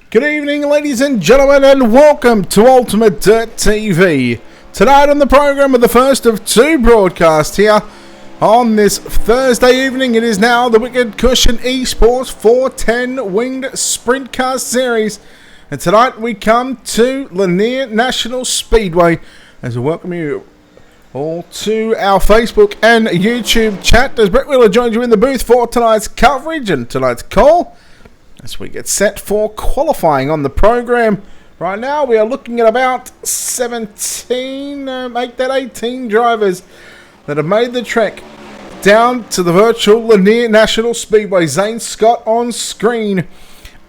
Good evening, ladies and gentlemen, and welcome to Ultimate Dirt TV. Tonight on the program are the first of two broadcasts here on this Thursday evening. It is now the Wicked Cushion Esports 410 Winged Sprint Car Series. And tonight we come to Lanier National Speedway as we welcome you all to our Facebook and YouTube chat as Brett Wheeler joins you in the booth for tonight's coverage and tonight's call as we get set for qualifying on the program. Right now we are looking at about 18 drivers that have made the trek down to the virtual Lanier National Speedway. Zane Scott on screen,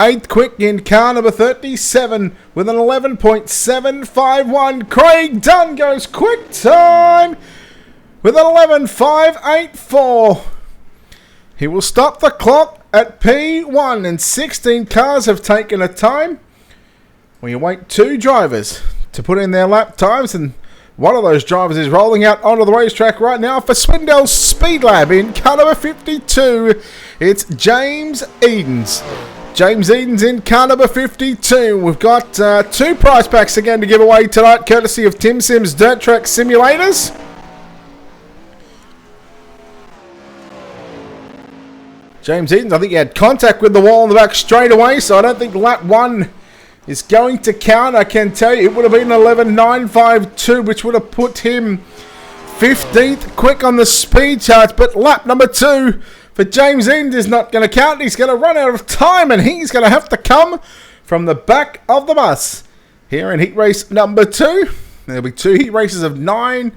8th quick in car number 37 with an 11.751. Craig Dunn goes quick time with an 11.584. He will stop the clock at P1 and 16 cars have taken a time. We await two drivers to put in their lap times, and one of those drivers is rolling out onto the racetrack right now for Swindell's Speed Lab in car number 52. It's James Edens. James Edens in car number 52. We've got two prize packs again to give away tonight, courtesy of Tim Sims Dirt Track Simulators. James Edens, I think he had contact with the wall in the back straight away, so I don't think lap one is going to count. I can tell you it would have been 11.952, which would have put him 15th quick on the speed charts, but lap number 2 for James Edens is not going to count. He's going to run out of time, and he's going to have to come from the back of the bus here in heat race number 2. There'll be two heat races of 9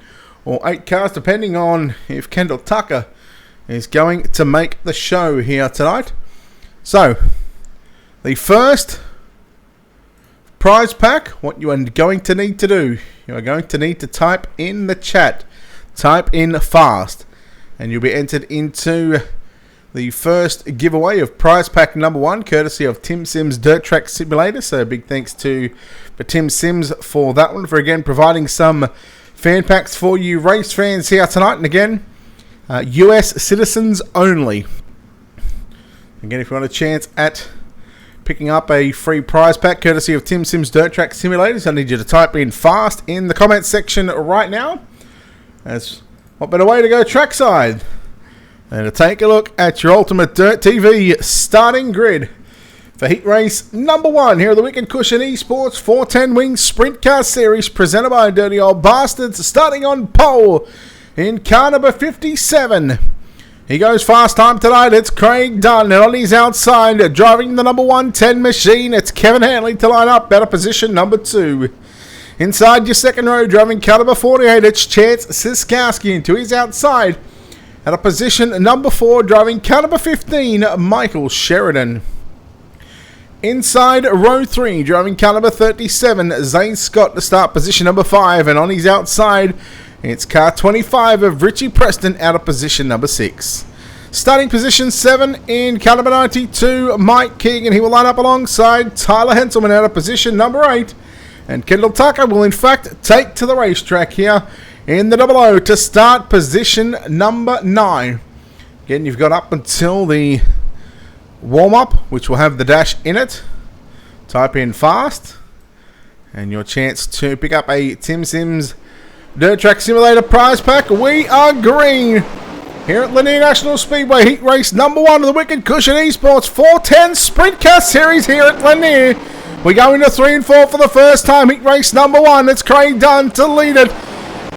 or 8 cars, depending on if Kendall Tucker is going to make the show here tonight. So, the first prize pack, what you are going to need to do, you are going to need to type in the chat, type in fast, and you'll be entered into the first giveaway of prize pack number 1, courtesy of Tim Sims Dirt Track Simulator. So big thanks to Tim Sims for that one, for again providing some fan packs for you race fans here tonight. And again, US citizens only. Again, if you want a chance at picking up a free prize pack courtesy of Tim Sims Dirt Track Simulators, I need you to type in fast in the comments section right now. As what better way to go trackside and to take a look at your Ultimate Dirt TV starting grid for heat race number 1 here at the Wicked Cushion Esports 410 Wing Sprint Car Series, presented by Dirty Old Bastards. Starting on pole in car number 57. He goes fast time tonight. It's Craig Dunn, and on his outside, driving the number 110 machine, it's Kevin Hanley to line up, better position number 2. Inside your second row, driving car number 48, it's Chance Siskowski, and to his outside, at a position number 4, driving car number 15, Michael Sheridan. Inside row 3, driving car number 37, Zane Scott to start position number 5, and on his outside, it's car 25 of Richie Preston out of position number 6. Starting position 7 in car number 92, Mike Keegan. He will line up alongside Tyler Henselman out of position number 8. And Kendall Tucker will in fact take to the racetrack here in the 00 to start position number 9. Again, you've got up until the warm-up, which will have the dash in it. Type in fast, and your chance to pick up a Tim Sims Dirt Track Simulator prize pack. We are green here at Lanier National Speedway, heat race number 1 of the Wicked Cushion Esports 410 Sprint Car Series here at Lanier. We go into 3 and 4 for the first time. Heat race number 1. It's Craig Dunn to lead it.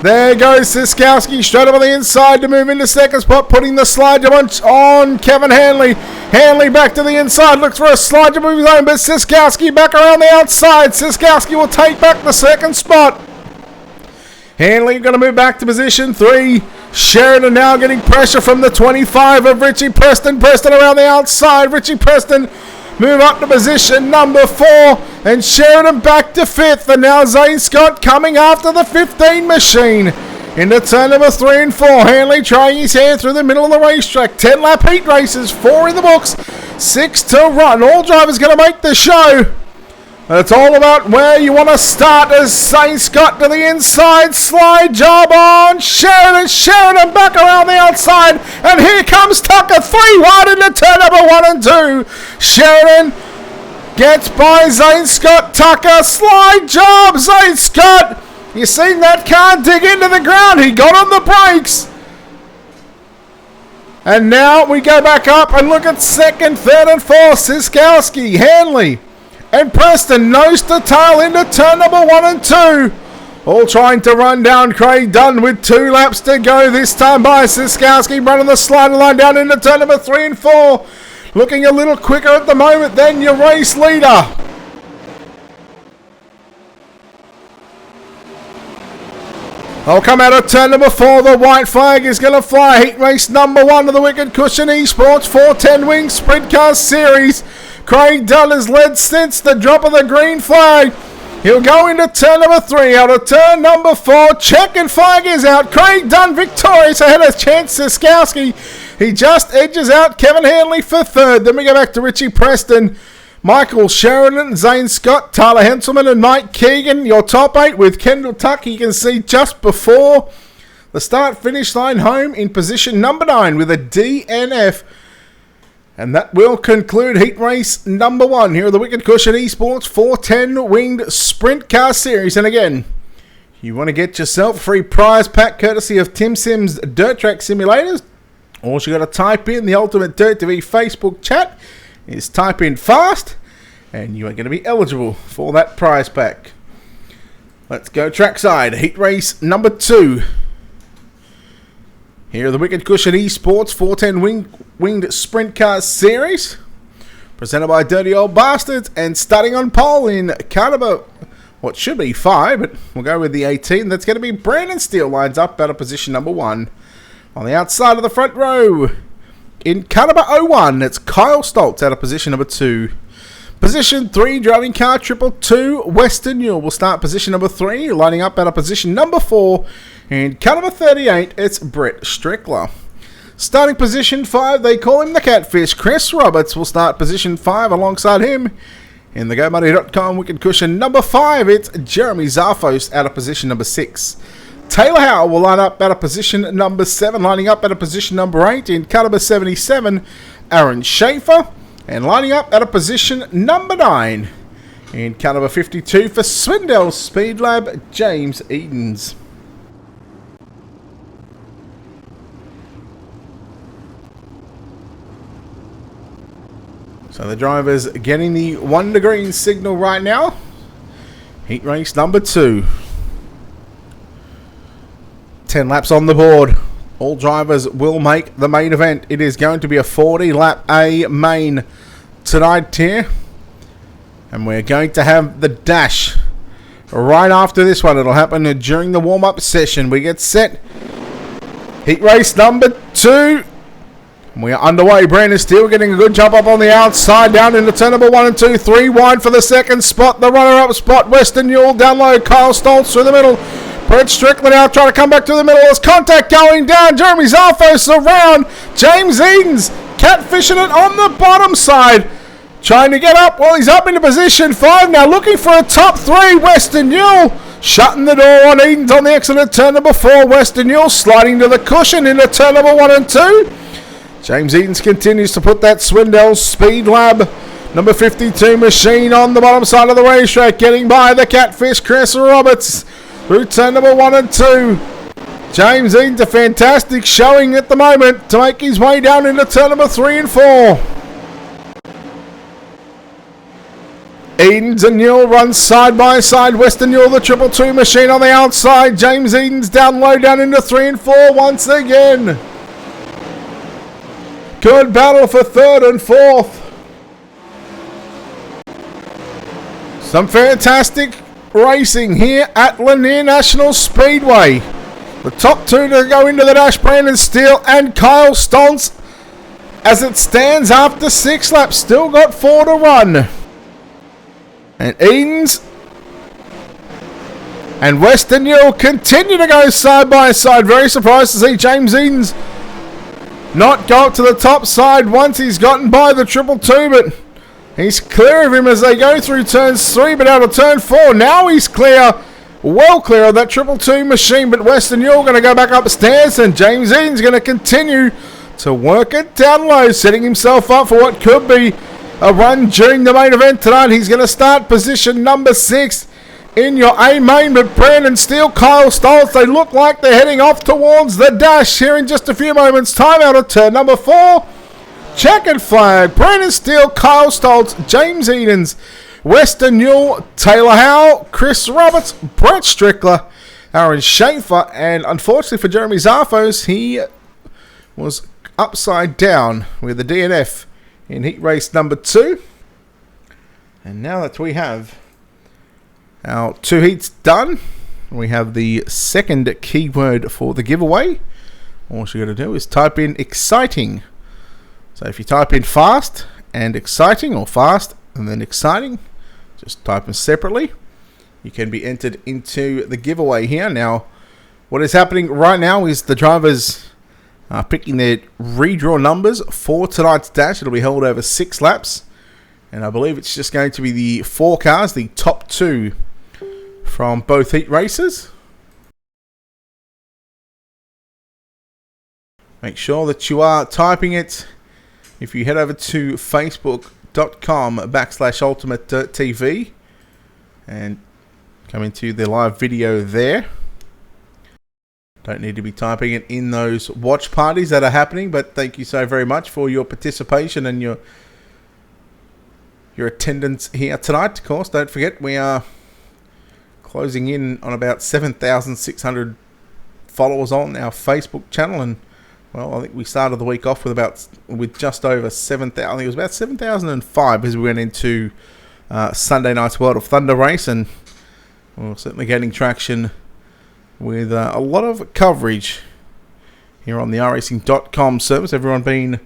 There goes Siskowski straight up on the inside to move into second spot, putting the slide jump on Kevin Hanley. Hanley back to the inside, looks for a slide jump of his own, but Siskowski back around the outside. Siskowski will take back the second spot. Hanley going to move back to position 3. Sheridan now getting pressure from the 25 of Richie Preston. Preston around the outside. Richie Preston move up to position number 4. And Sheridan back to 5th. And now Zane Scott coming after the 15 machine. Into turn number 3 and 4. Hanley trying his hand through the middle of the racetrack. 10 lap heat races. 4 in the books. 6 to run. All drivers going to make the show. It's all about where you want to start as Zane Scott to the inside. Slide job on Sheridan. Sheridan back around the outside. And here comes Tucker. 3 wide into turn number 1 and 2. Sheridan Gets by Zane Scott Tucker. Slide job, Zane Scott. You seen that car dig into the ground. He got on the brakes. And now we go back up and look at second, third and fourth. Siskowski, Hanley and Preston nose to tail into turn number 1 and 2. All trying to run down Craig Dunn with 2 laps to go. This time by Siskowski running the slider line down into turn number 3 and 4. Looking a little quicker at the moment than your race leader. I'll come out of turn number 4. The white flag is going to fly. Heat race number 1 of the Wicked Cushion Esports 410 Wing Sprintcars Series. Craig Dunn has led since the drop of the green flag. He'll go into turn number 3. Out of turn number 4. Checkered flag is out. Craig Dunn victorious ahead of Chance Siskowski. He just edges out Kevin Hanley for 3rd. Then we go back to Richie Preston, Michael Sheridan, Zane Scott, Tyler Henselman and Mike Keegan. Your top 8 with Kendall Tuck. You can see just before the start-finish line home in position number 9 with a DNF. And that will conclude heat race number 1 here at the Wicked Cushion Esports 410 Winged Sprint Car Series. And again, you want to get yourself a free prize pack courtesy of Tim Sims Dirt Track Simulators. All you got to type in the Ultimate Dirt TV Facebook chat is type in fast and you are going to be eligible for that prize pack. Let's go trackside. Heat race number 2. Here are the Wicked Cushion Esports 410 Winged Sprint Car Series. Presented by Dirty Old Bastards. And starting on pole in car number, what should be 5, but we'll go with the 18. That's going to be Brandon Steele. Lines up out of position number 1. On the outside of the front row, in car number 01, it's Kyle Stoltz out of position number 2. Position 3, driving car 222, Western Newell will start position number 3, lining up out of position number 4. And car number 38, it's Brett Strickler. Starting position 5, they call him the Catfish. Chris Roberts will start position 5 alongside him. In the GoMoney.com Wicked Cushion number 5, it's Jeremy Zarfos out of position number 6. Taylor Howell will line up out of position number 7, lining up out of position number 8. In car number 77, Aaron Schaefer. And lining up out of position number 9. In car number 52 for Swindell Speed Lab, James Edens. So the driver's getting the 1 to green signal right now. Heat race number 2. 10 laps on the board. All drivers will make the main event. It is going to be a 40-lap A main tonight here. And we're going to have the dash right after this one. It'll happen during the warm-up session. We get set. Heat race number 2. We are underway. Brandon Steele getting a good jump up on the outside, down into turn number 1 and 2. 3 wide for the second spot. The runner-up spot, Western Newell down low. Kyle Stoltz through the middle. Brett Strickland now trying to come back to the middle. There's contact going down. Jeremy Zarfos around. James Edens catfishing it on the bottom side. Trying to get up. Well, he's up into position 5 now. Looking for a top 3. Western Newell shutting the door on Edens on the exit of turn number 4. Western Newell sliding to the cushion into turn number 1 and 2. James Edens continues to put that Swindell Speed Lab number 52 machine on the bottom side of the racetrack, getting by the Catfish Chris Roberts through turn number 1 and 2. James Edens a fantastic showing at the moment to make his way down into turn number 3 and 4. Edens and Newell run side by side. Western Newell the 222 machine on the outside. James Edens down low down into 3 and 4 once again. Good battle for 3rd and 4th. Some fantastic racing here at Lanier National Speedway. The top 2 to go into the dash, Brandon Steele and Kyle Stoltz. As it stands after 6 laps, still got 4 to run. And Edens and Western Newell continue to go side by side. Very surprised to see James Edens not go up to the top side once he's gotten by the 222, but he's clear of him as they go through turns 3, but out of turn 4. Now he's clear, well clear of that 222 machine, but Western Newell going to go back upstairs, and James Edens going to continue to work it down low, setting himself up for what could be a run during the main event tonight. He's going to start position number 6 in your A main, but Brandon Steele, Kyle Stoltz, they look like they're heading off towards the dash here in just a few moments. Time out of turn number 4. Checkered flag. Brandon Steele, Kyle Stoltz, James Edens, Weston Newell, Taylor Howell, Chris Roberts, Brett Strickler, Aaron Schaefer, and unfortunately for Jeremy Zarfos, he was upside down with the DNF in heat race number 2. And now that we have our 2 heats done, we have the second keyword for the giveaway. All you got to do is type in exciting. So if you type in fast and exciting, or fast and then exciting, just type them separately, you can be entered into the giveaway here. Now, what is happening right now is the drivers are picking their redraw numbers for tonight's dash. It'll be held over 6 laps, and I believe it's just going to be the 4 cars, the top 2 from both heat races. Make sure that you are typing it. If you head over to facebook.com/ultimate.tv and come into the live video there. Don't need to be typing it in those watch parties that are happening, but thank you so very much for your participation and your attendance here tonight. Of course, don't forget we are closing in on about 7,600 followers on our Facebook channel, and well, I think we started the week off with just over 7,000. I think it was about 7,005 as we went into Sunday night's World of Thunder race, and we're certainly getting traction with a lot of coverage here on the iRacing.com service. Everyone being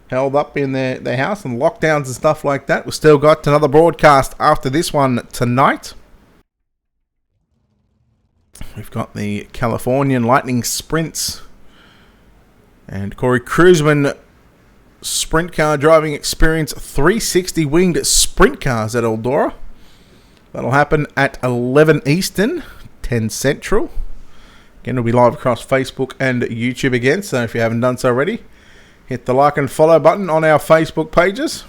held up in their house and lockdowns and stuff like that. We've still got another broadcast after this one tonight. We've got the Californian Lightning Sprints and Corey Cruiseman Sprint Car Driving Experience 360 Winged Sprint Cars at Eldora. That'll happen at 11 Eastern, 10 Central. Again, it'll be live across Facebook and YouTube again, so if you haven't done so already, hit the like and follow button on our Facebook pages.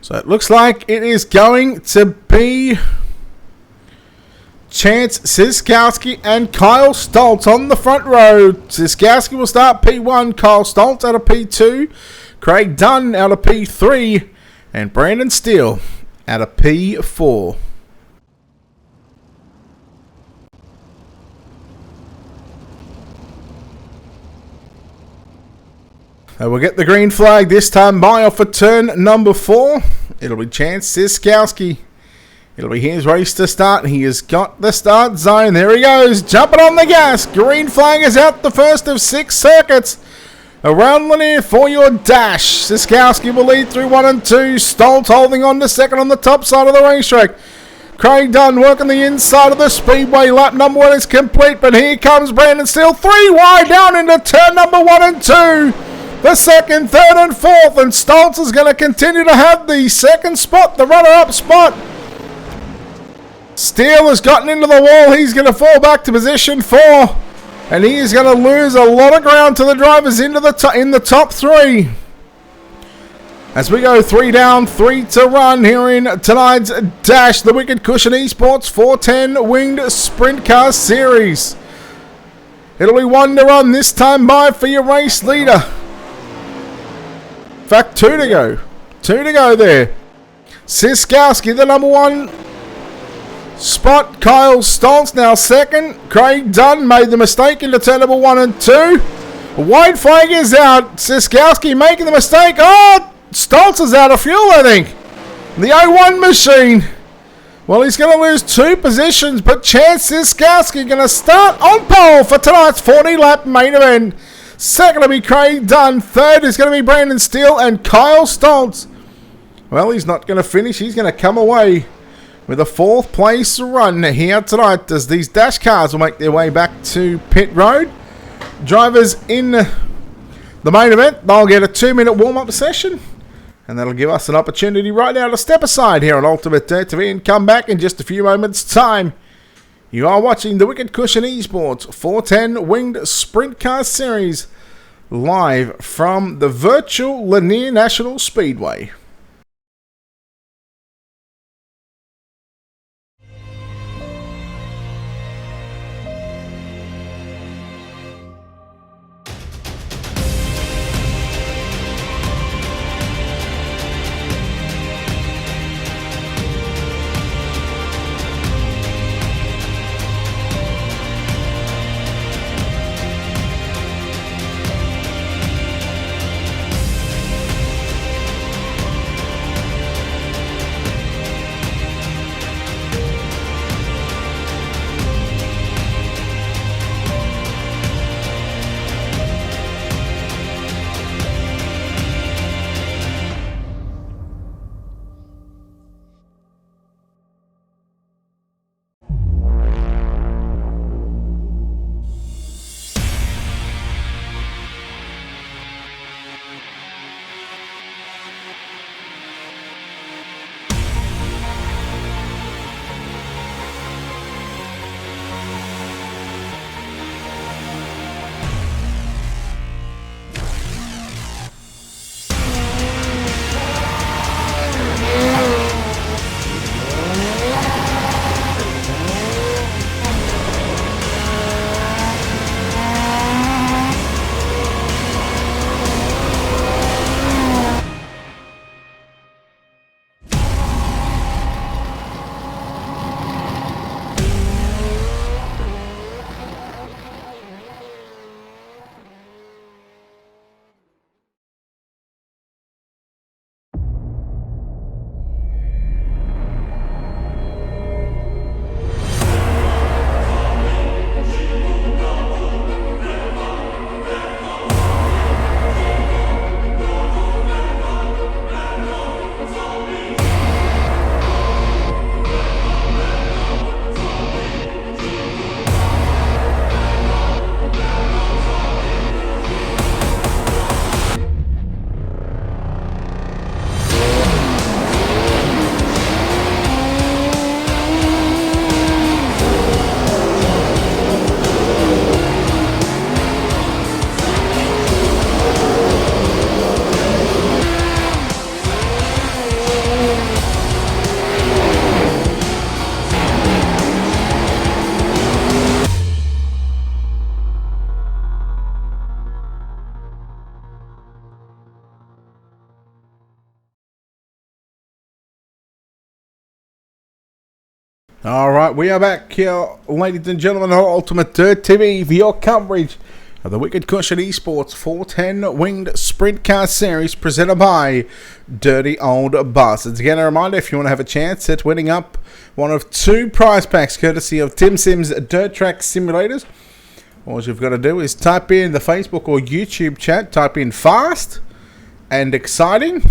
So it looks like it is going to be Chance Siskowski and Kyle Stoltz on the front row. Siskowski will start P1, Kyle Stoltz out of P2, Craig Dunn out of P3, and Brandon Steele out of P4. We'll get the green flag this time by off for turn number 4. It'll be Chance Siskowski. It'll be his race to start. He has got the start zone. There he goes, jumping on the gas. Green flag is out, the first of 6 circuits. Around Lanier for your dash. Siskowski will lead through 1 and 2. Stoltz holding on to second on the top side of the racetrack. Craig Dunn working the inside of the speedway. Lap number 1 is complete, but here comes Brandon Steele. 3 wide down into turn number 1 and 2. The second, third, and fourth, and Stoltz is going to continue to have the second spot, the runner-up spot. Steele has gotten into the wall. He's going to fall back to position 4, and he is going to lose a lot of ground to the drivers into in the top 3. As we go 3 down, 3 to run here in tonight's dash, the Wicked Cushion Esports 410 Winged Sprint Car Series. It'll be 1 to run this time by for your race leader. In fact, 2 to go. 2 to go there. Siskowski, the number 1 spot. Kyle Stoltz now second. Craig Dunn made the mistake into turn number 1 and 2. A white flag is out. Siskowski making the mistake. Oh, Stoltz is out of fuel, I think. The 01 machine. Well, he's going to lose 2 positions, but Chance Siskowski going to start on pole for tonight's 40-lap main event. Second will be Craig Dunn. Third is going to be Brandon Steele and Kyle Stoltz. Well, he's not going to finish. He's going to come away with a 4th place run here tonight as these dash cars will make their way back to pit road. Drivers in the main event, they'll get a 2-minute warm-up session, and that'll give us an opportunity right now to step aside here on Ultimate TV and come back in just a few moments' time You are watching the Wicked Cushion Esports 410 Winged Sprint Car Series live from the virtual Lanier National Speedway. Alright, we are back here, ladies and gentlemen, on Ultimate Dirt TV for your coverage of the Wicked Cushion Esports 410 Winged Sprint Car Series presented by Dirty Old Bastards. Again, a reminder, if you want to have a chance at winning up one of 2 prize packs courtesy of Tim Sims Dirt Track Simulators, all you've got to do is type in the Facebook or YouTube chat, type in fast and exciting,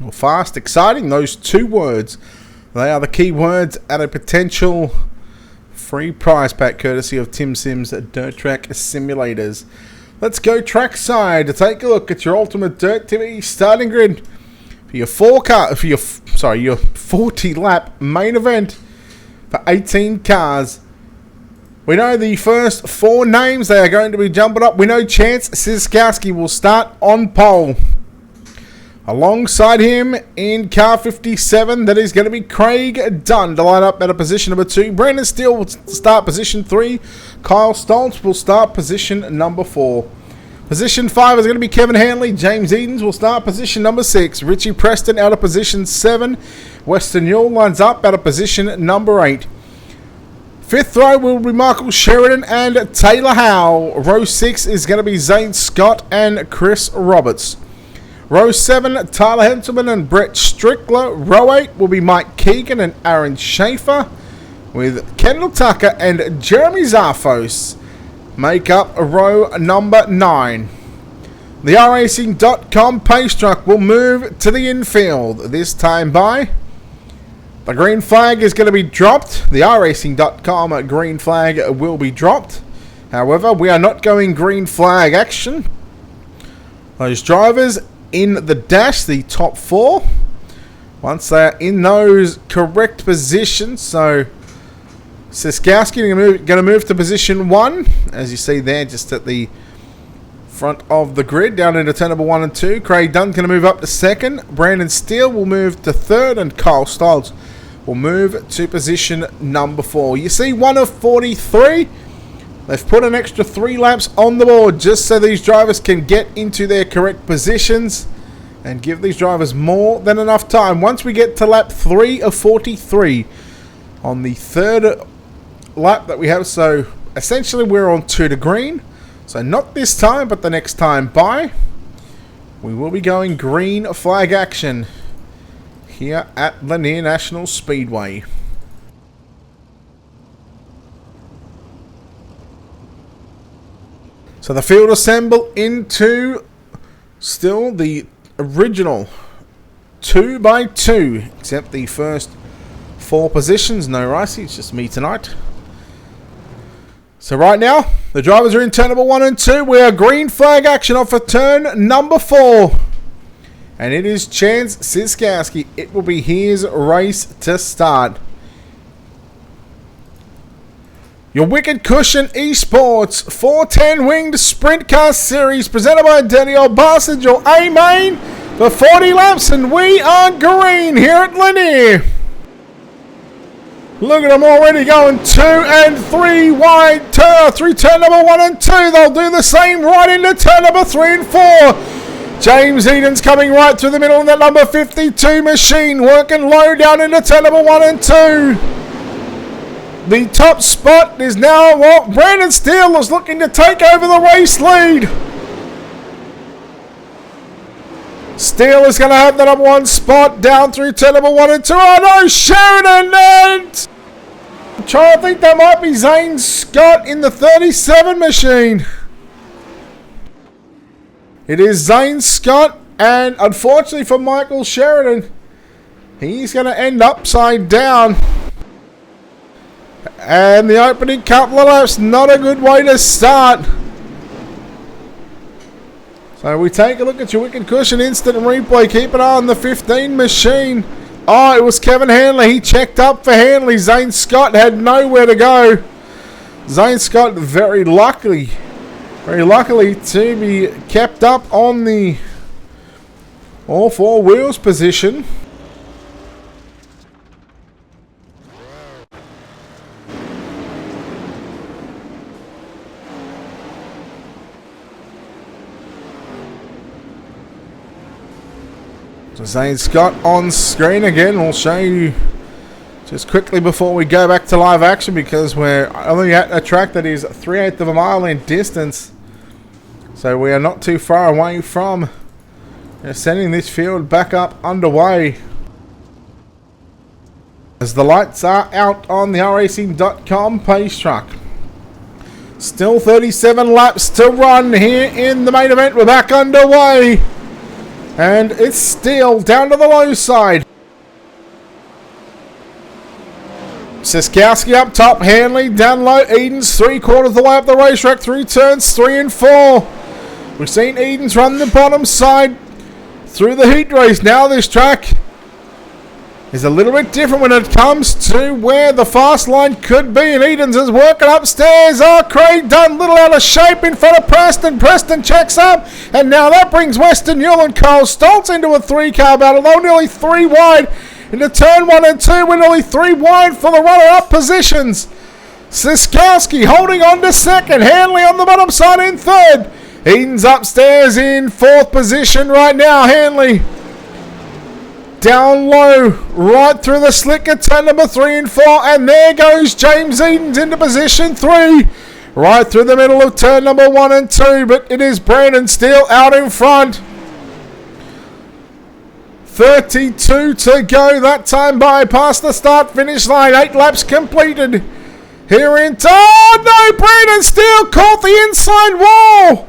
or fast exciting, those 2 words. They are the key words at a potential free prize pack courtesy of Tim Sims Dirt Track Simulators. Let's go trackside to take a look at your Ultimate Dirt TV starting grid for your 40 lap main event for 18 cars. We know the first 4 names, they are going to be jumping up. We know Chance Siskowski will start on pole. Alongside him in car 57, that is going to be Craig Dunn to line up at a position number 2. Brandon Steele will start position 3. Kyle Stoltz will start position number 4. Position 5 is going to be Kevin Hanley. James Edens will start position number 6. Richie Preston out of position 7. Weston Newell lines up out of position number 8. 5th row will be Michael Sheridan and Taylor Howe. Row 6 is going to be Zane Scott and Chris Roberts. Row 7, Tyler Henselman and Brett Strickler. Row 8 will be Mike Keegan and Aaron Schaefer, with Kendall Tucker and Jeremy Zarfos make up row number 9. The iRacing.com pace truck will move to the infield, this time by... The green flag is going to be dropped. The iRacing.com green flag will be dropped. However, we are not going green flag action. Those drivers in the dash, the top 4, once they are in those correct positions, so Siskowski going to move to position 1, as you see there, just at the front of the grid, down into turn number 1 and 2. Craig Dunn going to move up to 2nd. Brandon Steele will move to 3rd, and Kyle Stiles will move to position number 4. You see, 1 of 43. They've put an extra 3 laps on the board just so these drivers can get into their correct positions and give these drivers more than enough time. Once we get to lap 3 of 43 on the 3rd lap that we have, so essentially we're on 2 to green. So not this time, but the next time by, we will be going green flag action here at Lanier National Speedway. So the field assemble into still the original 2x2, except the first 4 positions. No Ricey, it's just me tonight. So right now, the drivers are in turn number 1 and 2. We are green flag action off of turn number 4. And it is Chance Siskowski. It will be his race to start. Your Wicked Cushion Esports 410 Winged Sprint Car Series presented by Dirty Old Bastard, your A-Main for 40 laps, and we are green here at Lanier. Look at them already going 2 and 3 wide through turn number 1 and 2. They'll do the same right into turn number 3 and 4. James Eden's coming right through the middle in that number 52 machine, working low down into turn number 1 and 2. The top spot is now what Brandon Steele is looking to take over the race lead. Steele is going to have the number 1 spot down through turn number 1 and 2. Oh no, Sheridan! And I'm trying to think that might be Zane Scott in the 37 machine. It is Zane Scott, and unfortunately for Michael Sheridan, he's going to end upside down. And the opening couple of laps, not a good way to start. So we take a look at your Wicked Cushion instant replay. Keep an eye on the 15 machine. Oh, it was Kevin Hanley. He checked up for Hanley. Zane Scott had nowhere to go. Zane Scott very luckily to be kept up on the all 4 wheels position. So Zane Scott on screen again. We'll show you just quickly before we go back to live action, because we're only at a track that is 3/8 of a mile in distance. So we are not too far away from sending this field back up underway. As the lights are out on the racing.com pace truck. Still 37 laps to run here in the main event. We're back underway. And it's Steele down to the low side. Siskowski up top, Hanley down low, Edens 3/4 of the way up the racetrack through turns 3 and 4. We've seen Edens run the bottom side through the heat race. Now this track is a little bit different when it comes to where the fast line could be, and Edens is working upstairs. Oh, Craig Dunn, little out of shape in front of Preston. Preston checks up, and now that brings Weston Newell and Carl Stoltz into a 3-car battle. They're nearly 3 wide into turn 1 and 2. We're nearly 3 wide for the runner-up positions. Siskowski holding on to 2nd. Hanley on the bottom side in 3rd. Edens upstairs in 4th position right now. Hanley down low, right through the slick at turn number 3 and 4. And there goes James Edens into position 3. Right through the middle of turn number 1 and 2. But it is Brandon Steele out in front. 32 to go. That time by past the start finish line. 8 laps completed. Here into... Oh no! Brandon Steele caught the inside wall.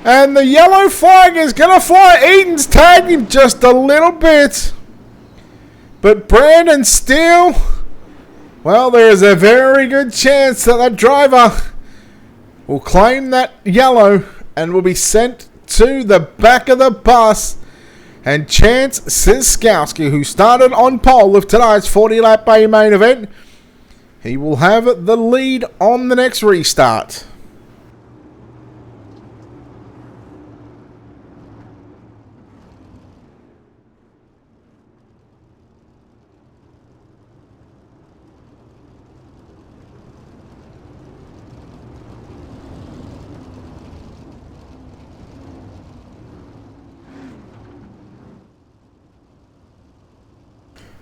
And the yellow flag is going to fly. Edens tagged him just a little bit. But Brandon Steele, well, there is a very good chance that that driver will claim that yellow and will be sent to the back of the bus. And Chance Siskowski, who started on pole of tonight's 40-lap A main event, He will have the lead on the next restart.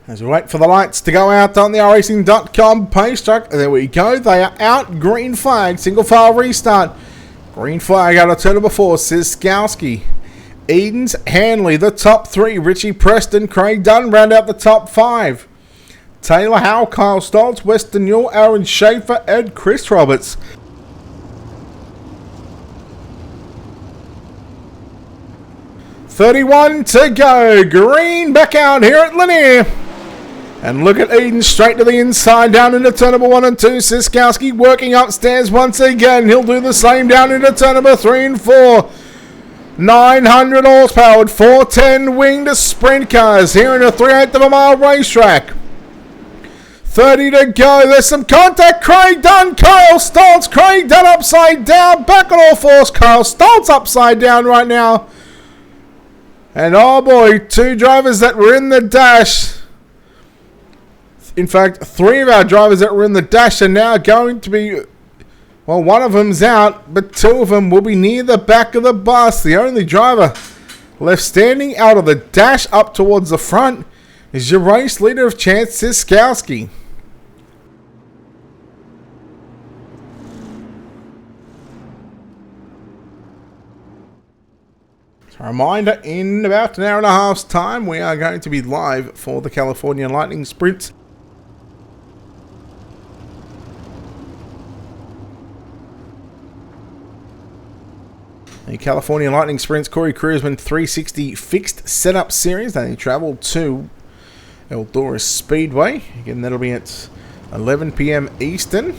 As we wait for the lights to go out on the iRacing.com pace track. There we go. They are out. Green flag. Single file restart. Green flag out of turn number 4. Siskowski. Edens, Hanley, the top 3. Richie Preston, Craig Dunn round out the top 5. Taylor Howe, Kyle Stoltz, Weston Newell, Aaron Schaefer, and Chris Roberts. .31 to go. Green back out here at Lanier. And look at Eden straight to the inside, down into turn number 1 and 2. Siskowski working upstairs once again. He'll do the same down into turn number 3 and 4. 900 horsepower, 410 winged Sprintcars here in a 3/8 of a mile racetrack. 30 to go. There's some contact. Craig Dunn, Kyle Stoltz. Craig Dunn upside down. Back on all fours. Kyle Stoltz upside down right now. And oh boy, 2 drivers that were in the dash. In fact, 3 of our drivers that were in the dash are now going to be... Well, one of them's out, but 2 of them will be near the back of the bus. The only driver left standing out of the dash up towards the front is your race leader of Chance Siskowski. A reminder, in about an hour and a half's time, we are going to be live for the California Lightning Sprints. The California Lightning Sprints Corey Cruisman 360 fixed setup series. They travel to Eldora Speedway. Again, that'll be at 11 p.m. Eastern.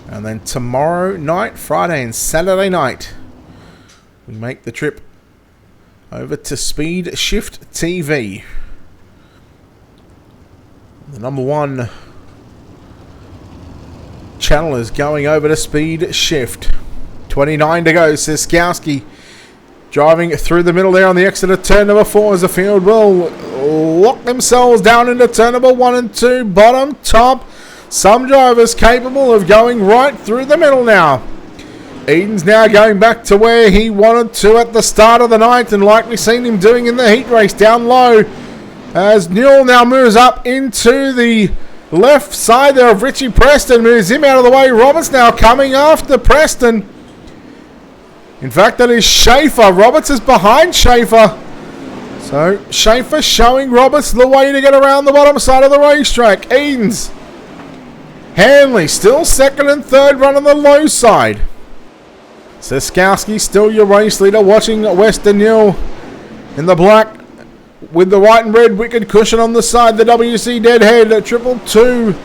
And then tomorrow night, Friday and Saturday night, we make the trip over to Speed Shift TV. The number 1 channel is going over to Speed Shift. 29 to go. Siskowski driving through the middle there on the exit of turn number 4 as the field will lock themselves down into turn number 1 and 2. Bottom, top. Some drivers capable of going right through the middle now. Eden's now going back to where he wanted to at the start of the night, and like we've seen him doing in the heat race down low, as Newell now moves up into the left side there of Richie Preston, moves him out of the way. Roberts now coming after Preston. In fact, that is Schaefer. Roberts is behind Schaefer. So Schaefer showing Roberts the way to get around the bottom side of the racetrack. Edens. Hanley still second and third, run on the low side. Siskowski still your race leader, watching Weston Newell in the black with the white and red wicked cushion on the side. The WC deadhead at 222.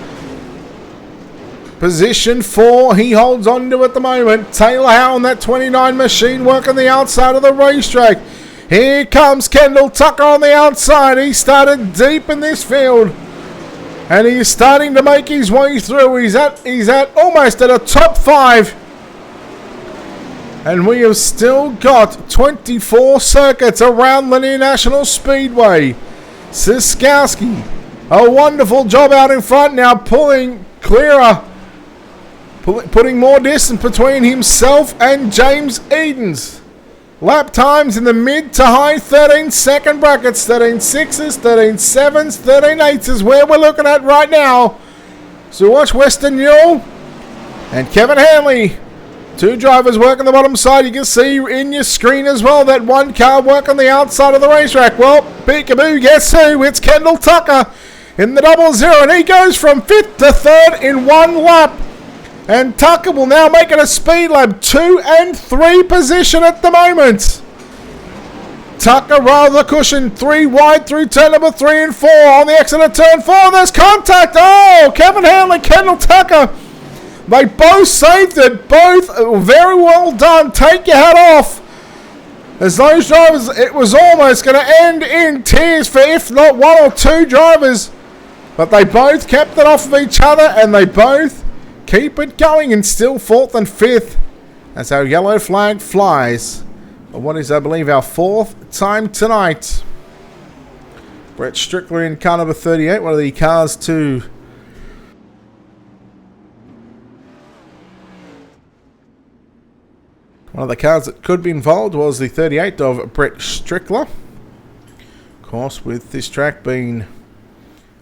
Position 4, he holds on to at the moment. Taylor Howe on that 29 machine working the outside of the racetrack. Here comes Kendall Tucker on the outside. He started deep in this field, and he's starting to make his way through. He's at almost at a top 5. And we have still got 24 circuits around Lanier National Speedway. Siskowski, a wonderful job out in front now, pulling clearer, putting more distance between himself and James Edens. Lap times in the mid to high 13-second brackets, 13.6s, 13.7s, 13.8s is where we're looking at right now. So watch Weston Newell and Kevin Hanley. 2 drivers working the bottom side. You can see in your screen as well that 1 car working the outside of the racetrack. Well, peekaboo, guess who? It's Kendall Tucker in the 00, and he goes from 5th to 3rd in 1 lap. And Tucker will now make it a speed lap 2 and 3 position at the moment. Tucker rather cushion 3 wide through turn number 3 and 4 on the exit of turn 4. There's contact. Oh, Kevin Hanley, Kendall Tucker. They both saved it. Both very well done. Take your hat off. As those drivers, it was almost going to end in tears for if not 1 or 2 drivers But they both kept it off of each other, and they both keep it going, and still 4th and 5th as our yellow flag flies. But what is, I believe, our 4th time tonight. Brett Strickler in car number 38, one of the cars to... One of the cars that could be involved was the 38 of Brett Strickler. Of course, with this track being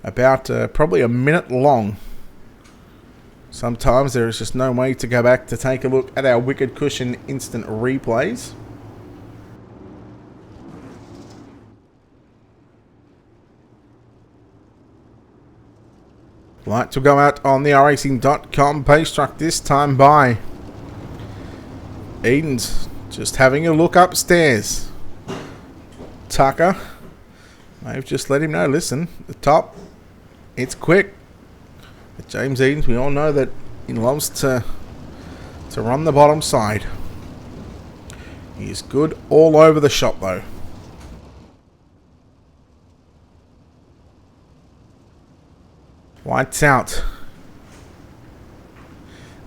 about probably a minute long, sometimes there is just no way to go back to take a look at our Wicked Cushion instant replays. Light to go out on the iRacing.com page truck, this time by Eden's just having a look upstairs. Tucker, they've just let him know, listen, the top, it's quick. But James Edens, we all know that he loves to run the bottom side. He's good all over the shop though. Lights out.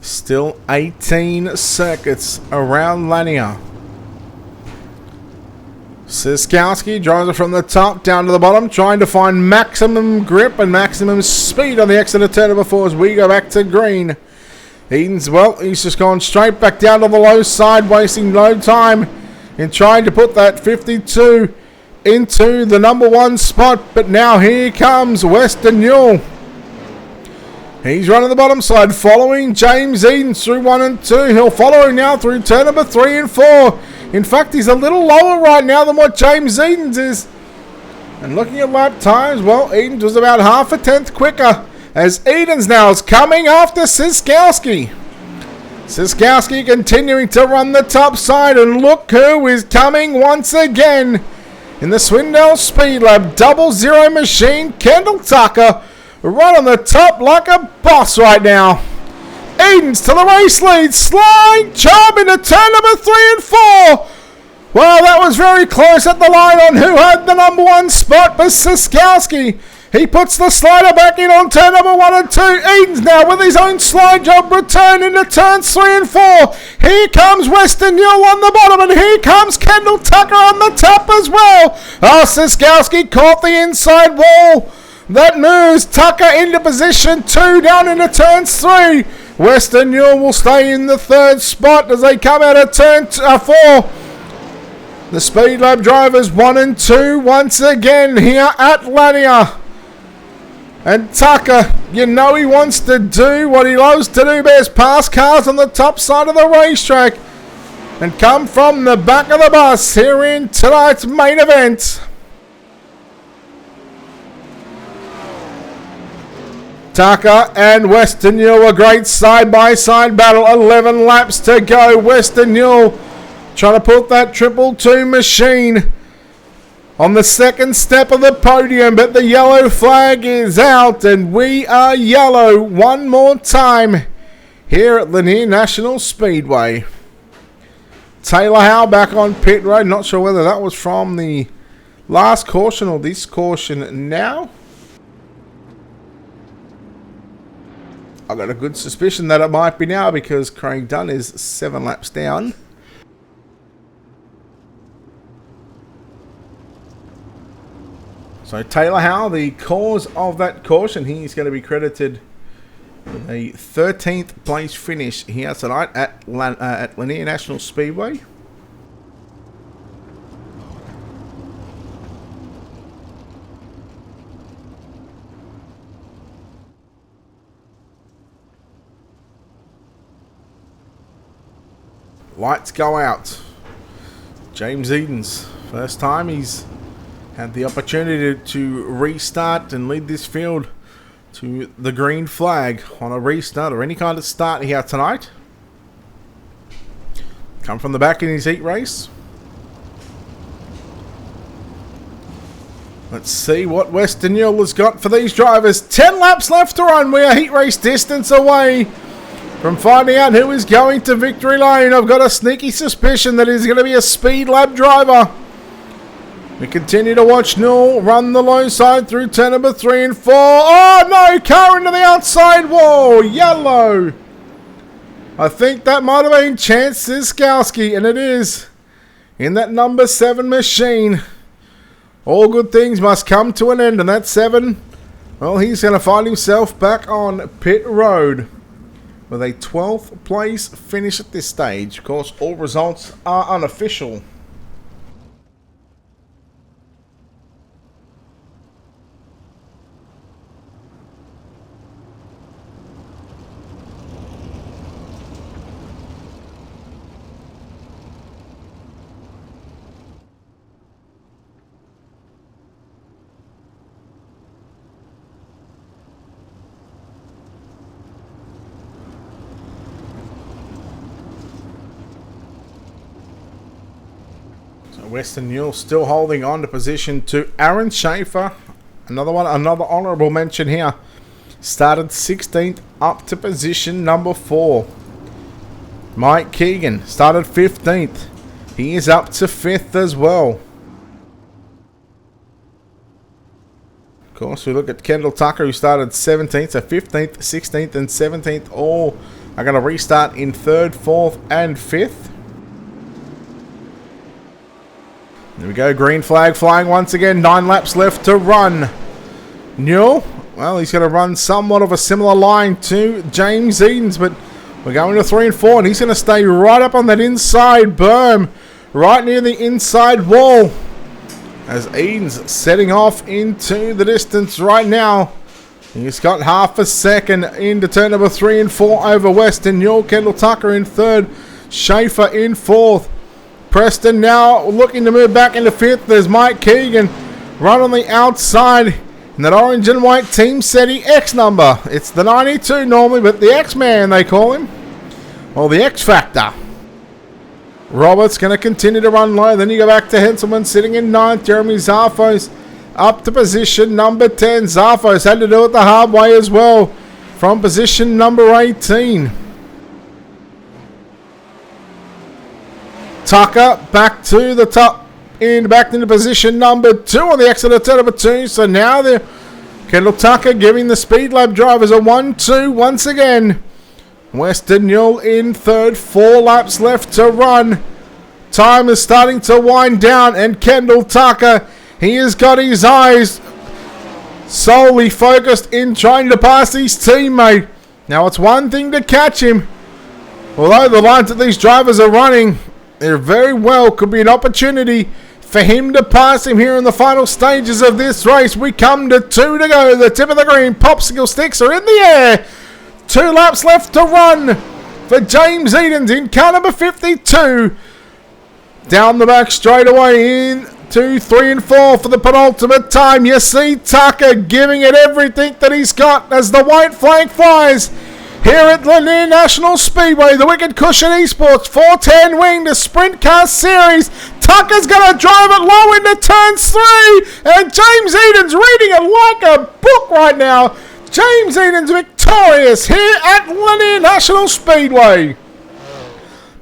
Still 18 circuits around Lanier. Siskowski drives it from the top down to the bottom, trying to find maximum grip and maximum speed on the exit of turn number 4 as we go back to green. Edens, well, he's just gone straight back down to the low side, wasting no time in trying to put that 52 into the number 1 spot. But now here comes Western Newell. He's running the bottom side, following James Edens through 1 and 2. He'll follow him now through turn number 3 and 4. In fact, he's a little lower right now than what James Edens is. And looking at lap times, well, Edens was about half a tenth quicker, as Edens now is coming after Siskowski. Siskowski continuing to run the top side, and look who is coming once again in the Swindell Speed Lab 00 machine. Kendall Tucker right on the top like a boss right now. Edens to the race lead, slide job into turn number 3 and 4. Well, that was very close at the line on who had the number 1 spot, but Siskowski, he puts the slider back in on turn number 1 and 2. Edens now with his own slide job return into turns 3 and 4. Here comes Western Newell on the bottom, and here comes Kendall Tucker on the top as well. Oh, Siskowski caught the inside wall. That moves Tucker into position 2 down into turns 3. Western Newell will stay in the 3rd spot as they come out of turn 4. The Speed Lab drivers 1 and 2 once again here at Lanier. And Tucker, you know he wants to do what he loves to do best, pass cars on the top side of the racetrack and come from the back of the bus here in tonight's main event. Tucker and Western Newell, a great side-by-side battle. 11 laps to go. Western Newell trying to put that 222 machine on the 2nd step of the podium, but the yellow flag is out, and we are yellow one more time here at Lanier National Speedway. Taylor Howe back on pit road. Not sure whether that was from the last caution or this caution now. I've got a good suspicion that it might be now, because Craig Dunn is 7 laps down. So Taylor Howe, the cause of that caution, he's going to be credited with a 13th place finish here tonight at Lanier National Speedway. Lights go out. James Edens, first time he's had the opportunity to restart and lead this field to the green flag on a restart or any kind of start here tonight. Come from the back in his heat race. Let's see what Western Newell has got for these drivers. 10 laps left to run. We are heat race distance away from finding out who is going to victory lane. I've got a sneaky suspicion that he's going to be a Speed Lab driver. We continue to watch Newell run the low side through turn number 3 and 4. Oh no, car into the outside wall, yellow. I think that might have been Chance Ziskowski, and it is. In that number 7 machine. All good things must come to an end, and that 7, well, he's going to find himself back on pit road with a 12th place finish at this stage. Of course, all results are unofficial. Western Newell still holding on to position 2. Aaron Schaefer, another honourable mention here. Started 16th up to position number 4. Mike Keegan started 15th. He is up to 5th as well. Of course, we look at Kendall Tucker, who started 17th, so 15th, 16th and 17th all are going to restart in 3rd, 4th and 5th. There we go, green flag flying once again. 9 laps left to run. Newell, well, he's going to run somewhat of a similar line to James Edens, but we're going to 3 and 4, and he's going to stay right up on that inside berm, right near the inside wall, as Edens setting off into the distance right now. He's got half a second into turn number 3 and 4 over Western Newell. Kendall Tucker in 3rd, Schaefer in 4th. Preston now looking to move back into 5th. There's Mike Keegan right on the outside in that orange and white Team SETI X number. It's the 92 normally, but the X-Man they call him. Or the X-Factor. Roberts going to continue to run low. Then you go back to Henselman sitting in 9th. Jeremy Zarfos up to position number 10. Zarfos had to do it the hard way as well from position number 18. Tucker back to the top end, back into position number 2 on the exit of turn number 2. So now the Kendall Tucker giving the Speed Lab drivers a 1-2 once again. Western Newell in 3rd, 4 laps left to run. Time is starting to wind down, and Kendall Tucker, he has got his eyes solely focused in trying to pass his teammate. Now it's one thing to catch him, although the lines that these drivers are running, there very well could be an opportunity for him to pass him here in the final stages of this race. We come to 2 to go. The tip of the green. Popsicle sticks are in the air. 2 laps left to run for James Edens in car number 52. Down the back straight away in 2, 3 and 4 for the penultimate time. You see Tucker giving it everything that he's got as the white flag flies. Here at Lanier National Speedway, the Wicked Cushion Esports 410 wing to Sprintcars Series. Tucker's going to drive it low into turns 3, and James Edens reading it like a book right now. James Edens victorious here at Lanier National Speedway.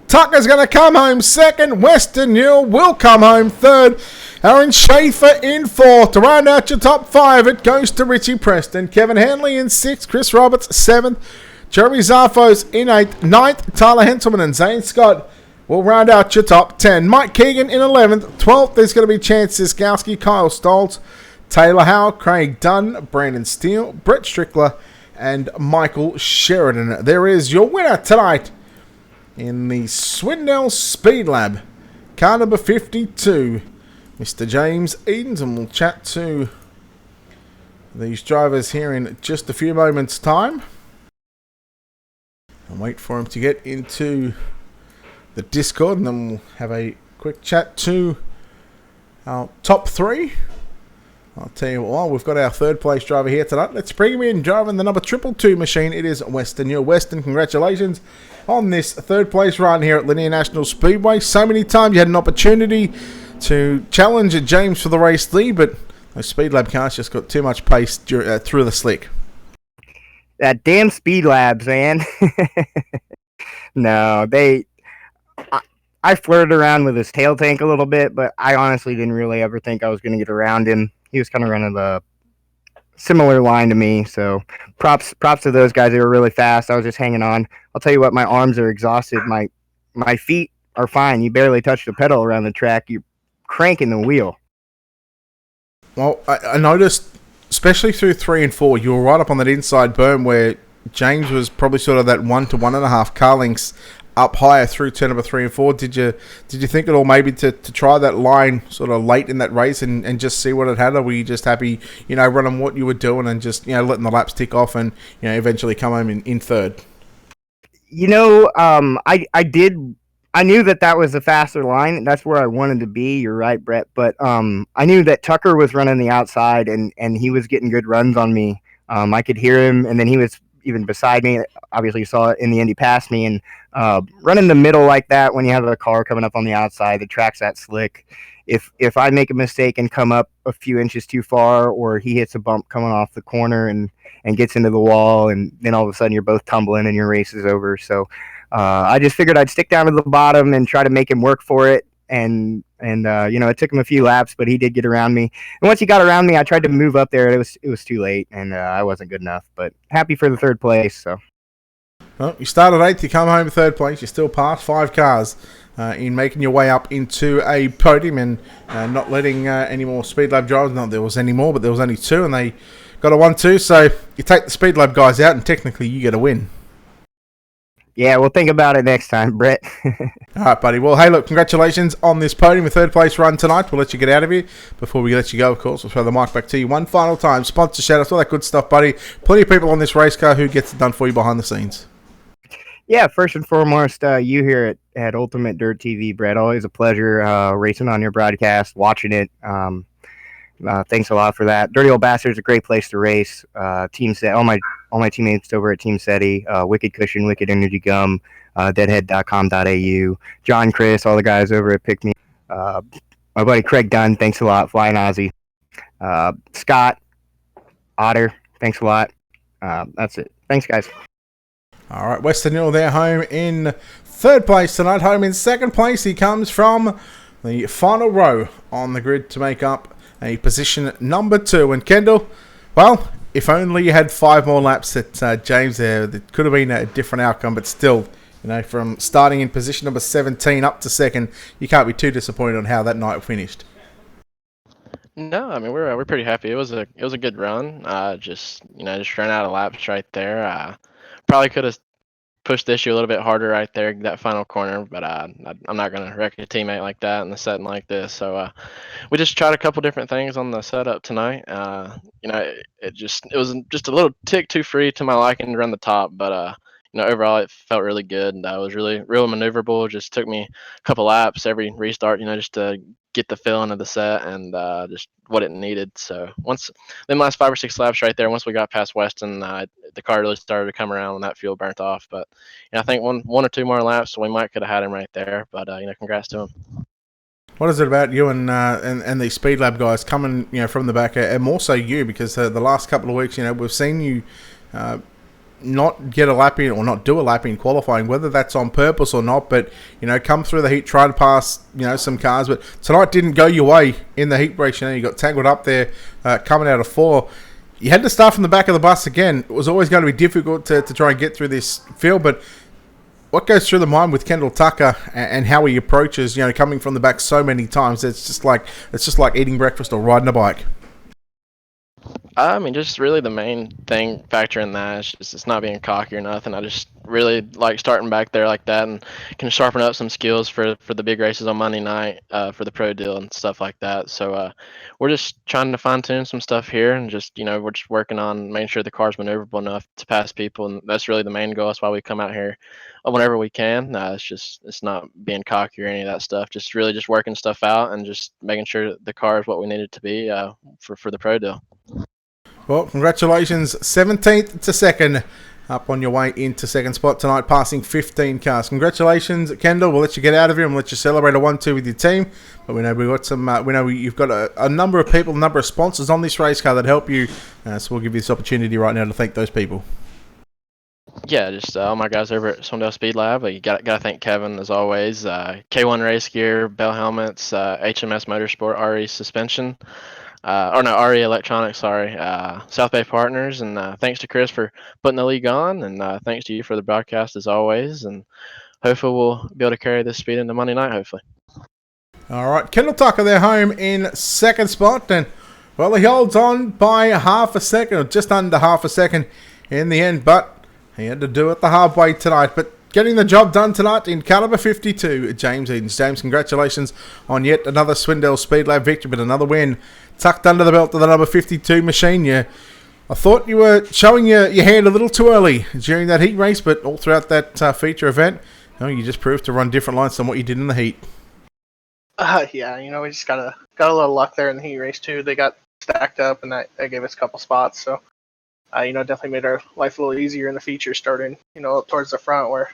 Tucker's going to come home 2nd. Western Newell will come home 3rd. Aaron Schaefer in 4th. To round out your top 5, it goes to Richie Preston. Kevin Hanley in 6th. Chris Roberts 7th. Jeremy Zarfos in 8th, 9th, Tyler Henselman and Zane Scott will round out your top 10. Mike Keegan in 11th, 12th, there's going to be Chance Ziskowski, Kyle Stoltz, Taylor Howe, Craig Dunn, Brandon Steele, Brett Strickler, and Michael Sheridan. There is your winner tonight in the Swindell Speed Lab, car number 52, Mr. James Edens, and we'll chat to these drivers here in just a few moments' time. And wait for him to get into the Discord, and then we'll have a quick chat to our top 3. I'll tell you what, we've got our 3rd place driver here tonight. Let's bring him in, driving the number 222 machine. It is Western Newell. Western, congratulations on this 3rd place run here at Lanier National Speedway. So many times you had an opportunity to challenge James for the race lead, but those Speed Lab cars just got too much pace through the slick. That damn Speed Labs, man. No, I flirted around with his tail tank a little bit, but I honestly didn't really ever think I was going to get around him. He was kind of running the similar line to me, so props to those guys. They were really fast. I was just hanging on. I'll tell you what, my arms are exhausted. My feet are fine. You barely touch the pedal around the track. You're cranking the wheel. Well, I noticed, especially through 3 and 4, you were right up on that inside berm where James was probably sort of that 1 to 1.5 car lengths up higher through turn number 3 and 4. Did you think at all maybe to try that line sort of late in that race and just see what it had, or were you just happy, running what you were doing and just, letting the laps tick off and, eventually come home in third? I knew that was the faster line. That's where I wanted to be. You're right, Brett. But I knew that Tucker was running the outside, and he was getting good runs on me. I could hear him, and then he was even beside me. Obviously, you saw it in the end. He passed me, and running the middle like that when you have a car coming up on the outside, the track's that slick. If I make a mistake and come up a few inches too far, or he hits a bump coming off the corner and gets into the wall, and then all of a sudden you're both tumbling and your race is over. So I just figured I'd stick down to the bottom and try to make him work for it. And it took him a few laps, but he did get around me. And once he got around me, I tried to move up there. It was too late, and I wasn't good enough. But happy for the third place. So. Well, you started 8th, you come home 3rd place. You still passed 5 cars in making your way up into a podium and not letting any more Speed Lab drivers. Not there was any more, but there was only 2, and they got a 1-2. So you take the Speed Lab guys out, and technically you get a win. Yeah, we'll think about it next time, Brett. All right, buddy. Well, hey, look, congratulations on this podium, a 3rd place run tonight. We'll let you get out of here. Before we let you go, of course, we'll throw the mic back to you one final time. Sponsor shout-outs, all that good stuff, buddy. Plenty of people on this race car. Who gets it done for you behind the scenes? Yeah, first and foremost, you here at Ultimate Dirt TV, Brett. Always a pleasure racing on your broadcast, watching it. Thanks a lot for that. Dirty Old Bastard's a great place to race. Team Set, all my teammates over at Team SETI, Wicked Cushion, Wicked Energy Gum, deadhead.com.au, John, Chris, all the guys over at Pick Me. My buddy Craig Dunn, thanks a lot. Flying Aussie. Scott, Otter, thanks a lot. That's it. Thanks, guys. All right, Western Hill, they're home in 3rd place tonight. Home in 2nd place, he comes from the final row on the grid to make up a position number 2. And Kendall, well, if only you had 5 more laps at James there, it could have been a different outcome. But still, from starting in position number 17 up to 2nd, you can't be too disappointed on how that night finished. No, I mean we're pretty happy. It was a good run. Just ran out of laps right there. Probably could have pushed the issue a little bit harder right there, that final corner, but I'm not going to wreck a teammate like that in a setting like this. So we just tried a couple different things on the setup tonight. It was just a little tick too free to my liking to run the top, but overall it felt really good, and I was real maneuverable. Just took me a couple laps every restart, just to get the feeling of the set and just what it needed. So once them last 5 or 6 laps right there, once we got past Weston, the car really started to come around when that fuel burnt off. But I think one or 2 more laps, we might could have had him right there. But congrats to him. What is it about you and the Speed Lab guys coming from the back, and more so you, because the last couple of weeks we've seen you not get a lap in or not do a lap in qualifying, whether that's on purpose or not, but come through the heat, try to pass some cars, but tonight didn't go your way in the heat race. You got tangled up there coming out of 4. You had to start from the back of the bus again. It was always going to be difficult to try and get through this field, but what goes through the mind with Kendall Tucker and how he approaches coming from the back so many times? It's just like eating breakfast or riding a bike. I mean, just really the main factor in that is just it's not being cocky or nothing. I just really like starting back there like that and can sharpen up some skills for the big races on Monday night for the pro deal and stuff like that. So we're just trying to fine tune some stuff here, and just we're just working on making sure the car's maneuverable enough to pass people, and that's really the main goal. That's why we come out here whenever we can. It's not being cocky or any of that stuff. Just really just working stuff out and just making sure the car is what we need it to be for the pro deal. Well, congratulations, 17th to 2nd, up on your way into 2nd spot tonight, passing 15 cars. Congratulations, Kendall. We'll let you get out of here and we'll let you celebrate a 1-2 with your team. But we know we've got some. We know you've got a number of people, a number of sponsors on this race car that help you. So we'll give you this opportunity right now to thank those people. Yeah, just all my guys over at Swindell Speed Lab. You got to thank Kevin as always. K1 Race Gear, Bell Helmets, HMS Motorsport, RE Suspension, or no, RE Electronics. Sorry, South Bay Partners, and thanks to Chris for putting the league on, and thanks to you for the broadcast as always. And hopefully we'll be able to carry this speed into Monday night. Hopefully. All right, Kendall Tucker, they're home in second spot, and well, he holds on by half a second, or just under half a second in the end, but he had to do it the hard way tonight. But getting the job done tonight in caliber 52, James Edens. James, congratulations on yet another Swindell Speed Lab victory, but another win tucked under the belt of the number 52 machine. I thought you were showing your hand a little too early during that heat race, but all throughout that feature event, you just proved to run different lines than what you did in the heat. Yeah, we just got a little luck there in the heat race too. They got stacked up, and that gave us a couple spots. So, definitely made our life a little easier in the feature, starting, up towards the front where,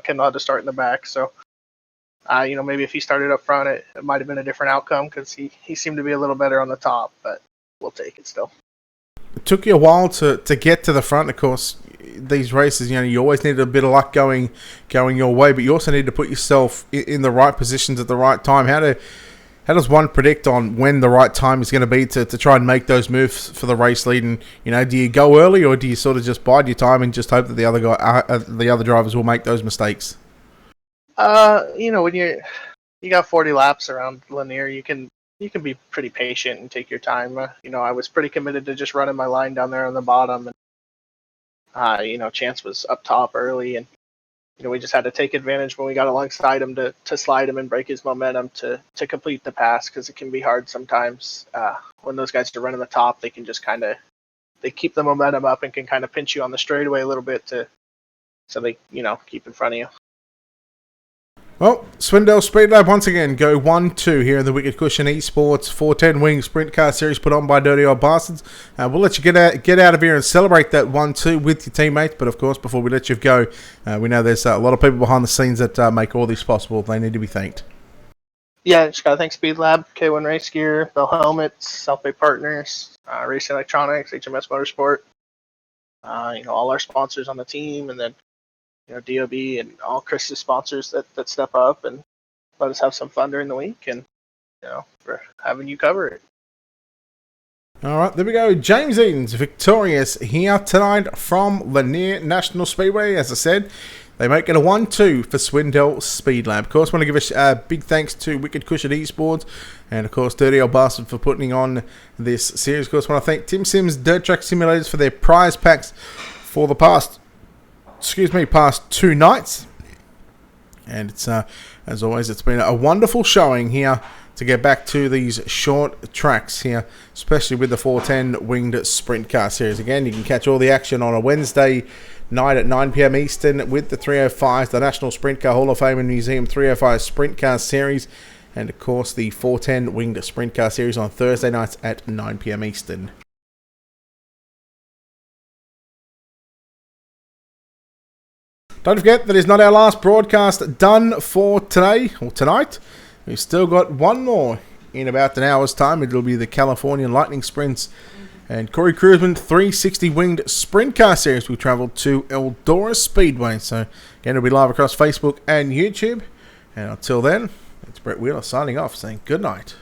Kendall had to start in the back. So, maybe if he started up front, it might have been a different outcome because he seemed to be a little better on the top, but we'll take it still. It took you a while to get to the front, of course. These races, you always need a bit of luck going your way, but you also need to put yourself in the right positions at the right time. How does one predict on when the right time is going to be to try and make those moves for the race lead? And do you go early, or do you sort of just bide your time and just hope that the other drivers will make those mistakes? When you got 40 laps around Lanier, you can be pretty patient and take your time. I was pretty committed to just running my line down there on the bottom, and Chance was up top early, and we just had to take advantage when we got alongside him to slide him and break his momentum to complete the pass, because it can be hard sometimes when those guys are running the top. They can just they keep the momentum up and can kind of pinch you on the straightaway a little bit so they keep in front of you. Well, Swindell Speed Lab once again go 1-2 here in the Wicked Cushion Esports 410 Wing Sprint Car Series put on by Dirty Old Bastards. We'll let you get out of here and celebrate that 1-2 with your teammates. But of course, before we let you go, we know there's a lot of people behind the scenes that make all this possible. They need to be thanked. Yeah, just gotta thank Speed Lab, K1 Race Gear, Bell Helmets, South Bay Partners, Race Electronics, HMS Motorsport. All our sponsors on the team, and then DOB and all Chris's sponsors that step up and let us have some fun during the week, and for having you cover it. All right, there we go. James Edens victorious here tonight from Lanier National Speedway. As I said, they make it a 1-2 for Swindell Speed Lab. Of course, I want to give a big thanks to Wicked Cushion Esports and, of course, Dirty Old Bastard for putting on this series. Of course, I want to thank Tim Sims Dirt Track Simulators for their prize packs for the past 2 nights. And it's as always, it's been a wonderful showing here to get back to these short tracks here, especially with the 410 Winged Sprint Car Series. Again, you can catch all the action on a Wednesday night at 9 p.m. Eastern with the 305s, the National Sprint Car Hall of Fame and Museum 305 Sprint Car Series, and of course the 410 Winged Sprint Car Series on Thursday nights at 9 p.m. Eastern. Don't forget that is not our last broadcast done for today or tonight. We've still got one more in about an hour's time. It'll be the Californian Lightning Sprints and Corey Cruisman 360 Winged Sprint Car Series. We travelled to Eldora Speedway. So again, it'll be live across Facebook and YouTube. And until then, it's Brett Wheeler signing off, saying good night.